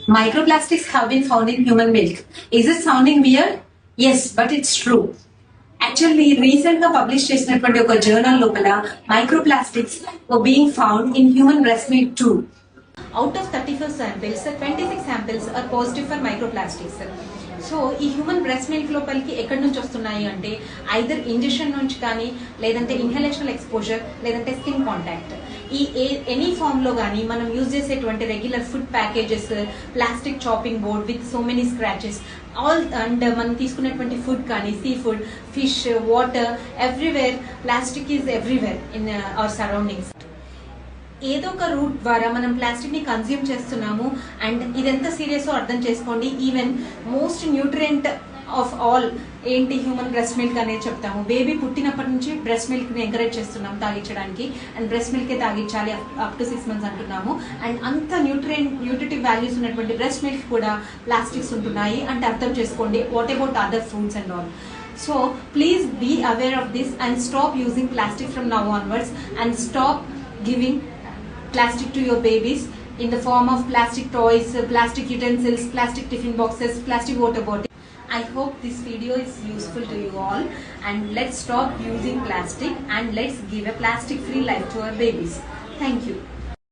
Microplastics have been found in human milk. Is it sounding weird? Yes, but it's true. Actually, recent గా publish చేసినటువంటి ఒక journal లోపల microplastics being found in human breast milk two. Out of 34 samples, 26 samples are positive for microplastics. So ఈ human breast milk లోపలికి ఎక్కడి నుంచి వస్తున్నాయి అంటే ఐదర్ ఇంజెక్షన్ నుంచి కానీ, లేదంటే ఇన్హలేషనల్ ఎక్స్పోజర్, లేదంటే స్కిన్ కాంటాక్ట్. ఈ ఎనీ ఫామ్ లో కానీ మనం యూజ్ చేసేటువంటి regular food packages, plastic chopping board with so many scratches, all and మనం తీసుకునేటువంటి ఫుడ్ కానీ, sea food, fish, water, everywhere plastic is everywhere in our surroundings. ఏదో ఒక రూట్ ద్వారా మనం ప్లాస్టిక్ ని కన్జ్యూమ్ చేస్తున్నాము. అండ్ ఇదెంత సీరియస్ అర్థం చేసుకోండి. Even most nutrient of all ఏంటి హ్యూమన్ బ్రెస్ట్ మిల్క్ అనేది చెప్తాము. బేబీ పుట్టినప్పటి నుంచి బ్రెస్ట్ మిల్క్ ని ఎంకరేజ్ చేస్తున్నాం తాగించడానికి. అండ్ బ్రెస్ట్ మిల్క్ తాగించాలి అప్ టు 6 months అంటున్నాము. అండ్ అంత న్యూట్రిటివ్ వాల్యూస్ ఉన్నటువంటి బ్రెస్ట్ మిల్క్ కూడా ప్లాస్టిక్స్ ఉంటున్నాయి అంటే అర్థం చేసుకోండి. What about other fruits and all. So please be aware of this and stop using plastic from now onwards, and stop giving plastic to your babies in the form of plastic toys, plastic utensils, plastic tiffin boxes, plastic water bottle. I hope this video is useful to you all, and let's stop using plastic and let's give a plastic free life to our babies. Thank you.